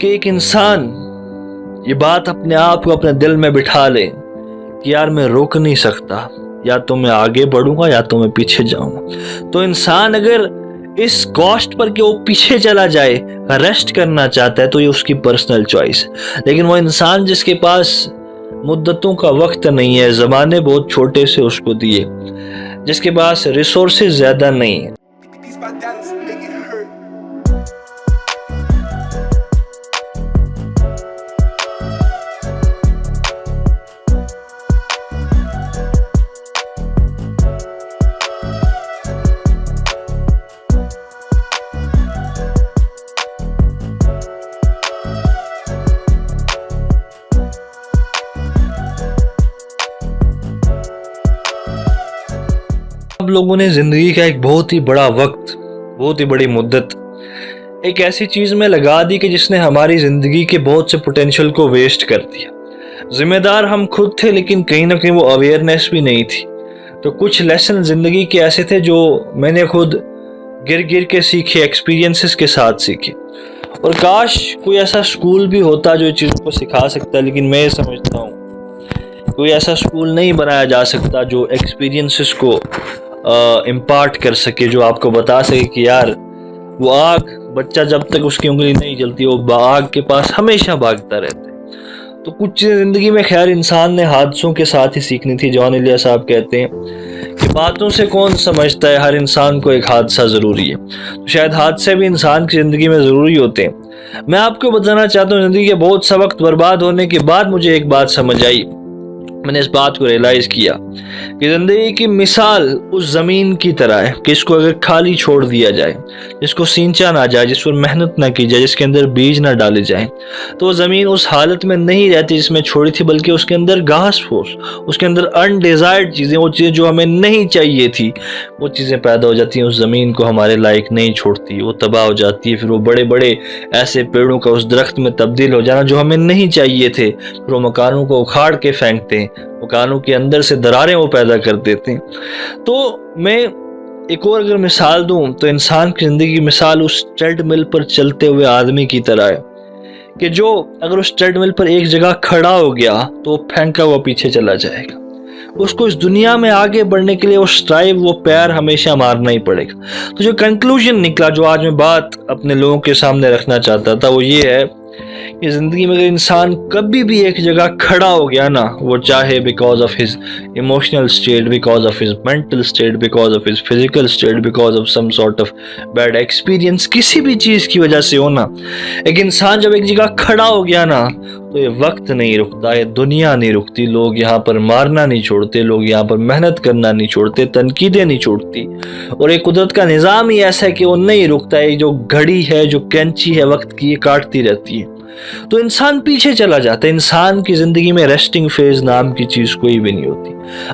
کہ ایک انسان یہ بات اپنے آپ کو اپنے دل میں بٹھا لے کہ یار میں روک نہیں سکتا، یا تو میں آگے بڑھوں گا یا تو میں پیچھے جاؤں گا۔ تو انسان اگر اس کاسٹ پر کہ وہ پیچھے چلا جائے ریسٹ کرنا چاہتا ہے تو یہ اس کی پرسنل چوائس ہے، لیکن وہ انسان جس کے پاس مدتوں کا وقت نہیں ہے، زمانے بہت چھوٹے سے اس کو دیے، جس کے پاس ریسورسز زیادہ نہیں ہیں، اب لوگوں نے زندگی کا ایک بہت ہی بڑا وقت، بہت ہی بڑی مدت ایک ایسی چیز میں لگا دی کہ جس نے ہماری زندگی کے بہت سے پوٹینشل کو ویسٹ کر دیا۔ ذمہ دار ہم خود تھے، لیکن کہیں نہ کہیں وہ اویئرنیس بھی نہیں تھی۔ تو کچھ لیسن زندگی کے ایسے تھے جو میں نے خود گر کے سیکھے، ایکسپیرینسز کے ساتھ سیکھے، اور کاش کوئی ایسا اسکول بھی ہوتا جو چیزوں کو سکھا سکتا، لیکن میں سمجھتا ہوں کوئی ایسا اسکول نہیں بنایا جا سکتا جو ایکسپیرینسز کو امپارٹ کر سکے، جو آپ کو بتا سکے کہ یار وہ آگ، بچہ جب تک اس کی انگلی نہیں جلتی وہ آگ کے پاس ہمیشہ بھاگتا رہتا ہے۔ تو کچھ چیزیں زندگی میں خیر انسان نے حادثوں کے ساتھ ہی سیکھنی تھی۔ جان الیاس صاحب کہتے ہیں کہ باتوں سے کون سمجھتا ہے، ہر انسان کو ایک حادثہ ضروری ہے۔ تو شاید حادثے بھی انسان کی زندگی میں ضروری ہوتے ہیں۔ میں آپ کو بتانا چاہتا ہوں زندگی کے بہت سا وقت برباد ہونے کے بعد مجھے ایک بات سمجھ آئی، میں نے اس بات کو ریلائز کیا کہ زندگی کی مثال اس زمین کی طرح ہے کہ اس کو اگر خالی چھوڑ دیا جائے، جس کو سینچا نہ جائے، جس پر محنت نہ کی جائے، جس کے اندر بیج نہ ڈالے جائیں، تو وہ زمین اس حالت میں نہیں رہتی جس میں چھوڑی تھی، بلکہ اس کے اندر گھاس پھوس، اس کے اندر انڈیزائرڈ چیزیں، وہ چیزیں جو ہمیں نہیں چاہیے تھی، وہ چیزیں پیدا ہو جاتی ہیں۔ اس زمین کو ہمارے لائق نہیں چھوڑتی، وہ تباہ ہو جاتی ہے۔ پھر وہ بڑے بڑے ایسے پیڑوں کا اس درخت میں تبدیل ہو جانا جو ہمیں نہیں چاہیے تھے، پھر وہ مکانوں کو اکھاڑ کے پھینکتے ہیں، مکانوں کے اندر سے دراریں وہ پیدا کر دیتے ہیں۔ تو میں ایک اور اگر مثال دوں تو انسان کی زندگی کی مثال اس ٹریڈ مل پر چلتے ہوئے آدمی کی طرح ہے کہ جو اگر اس ٹریڈ مل پر ایک جگہ کھڑا ہو گیا تو وہ پھینکا ہوا پیچھے چلا جائے گا۔ اس کو اس دنیا میں آگے بڑھنے کے لیے وہ سٹرائیو، وہ پیر ہمیشہ مارنا ہی پڑے گا۔ تو جو کنکلوژن نکلا، جو آج میں بات اپنے لوگوں کے سامنے رکھنا چاہتا تھا، وہ یہ ہے کہ زندگی میں اگر انسان کبھی بھی ایک جگہ کھڑا ہو گیا نا، وہ چاہے because of his emotional state, because of his mental state, because of his physical state, because of some sort of bad experience, کسی بھی چیز کی وجہ سے ہونا، ایک انسان جب ایک جگہ کھڑا ہو گیا نا تو یہ وقت نہیں رکتا، یہ دنیا نہیں رکتی، لوگ یہاں پر مارنا نہیں چھوڑتے، لوگ یہاں پر محنت کرنا نہیں چھوڑتے، تنقیدیں نہیں چھوڑتی، اور ایک قدرت کا نظام ہی ایسا ہے کہ وہ نہیں رکتا ہے۔ جو گھڑی ہے، جو کینچی ہے وقت کی، یہ کاٹتی رہتی ہے۔ تو انسان پیچھے چلا جاتا ہے۔ انسان کی زندگی میں ریسٹنگ فیز نام کی چیز کوئی بھی نہیں ہوتی۔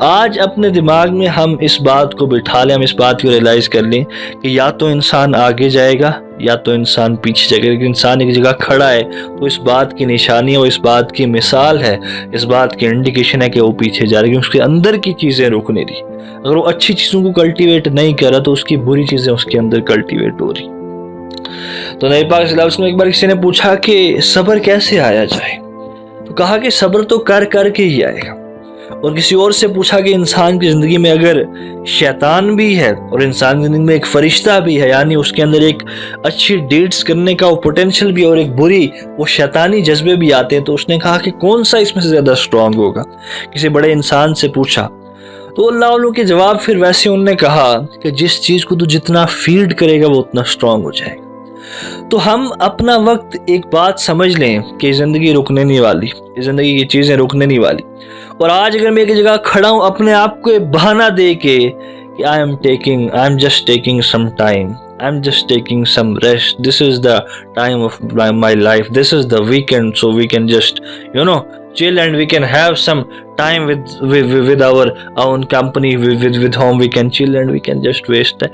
آج اپنے دماغ میں ہم اس بات کو بٹھا لیں، ہم اس بات کو ریلائز کر لیں کہ یا تو انسان آگے جائے گا یا تو انسان پیچھے جائے گا، لیکن انسان ایک جگہ کھڑا ہے تو اس بات کی نشانی ہے، وہ اس بات کی مثال ہے، اس بات کی انڈیکیشن ہے کہ وہ پیچھے جا رہا ہے، کیونکہ اس کے اندر کی چیزیں رک نہیں رہی۔ اگر وہ اچھی چیزوں کو کلٹیویٹ نہیں کر رہا تو اس کی بری چیزیں اس کے اندر کلٹیویٹ ہو رہی۔ تو نبی پاک صلی اللہ علیہ وسلم ایک بار کسی نے پوچھا کہ صبر کیسے آیا جائے، تو کہا کہ صبر تو کر کے ہی آئے گا۔ اور کسی اور سے پوچھا کہ انسان کی زندگی میں اگر شیطان بھی ہے اور انسان کی زندگی میں ایک فرشتہ بھی ہے، یعنی اس کے اندر ایک اچھی ڈیڈز کرنے کا وہ پوٹینشل بھی اور ایک بری وہ شیطانی جذبے بھی آتے ہیں، تو اس نے کہا کہ کون سا اس میں سے زیادہ اسٹرانگ ہوگا؟ کسی بڑے انسان سے پوچھا تو اللہ علیہ کے جواب پھر ویسے انہوں نے کہا کہ جس چیز کو تو جتنا فیڈ کرے گا وہ اتنا اسٹرانگ ہو جائے گا۔ تو ہم اپنا وقت ایک بات سمجھ لیں کہ زندگی رکنے نہیں والی، زندگی کی چیزیں رکنے نہیں والی، اور آج اگر میں ایک جگہ کھڑا ہوں اپنے آپ کو بہانہ دے کے کہ I am just taking some time, I'm just taking some rest, this is the time of my life, this is the weekend, so we can just chill and we can have some time with our own company, with whom we can chill and we can just waste time.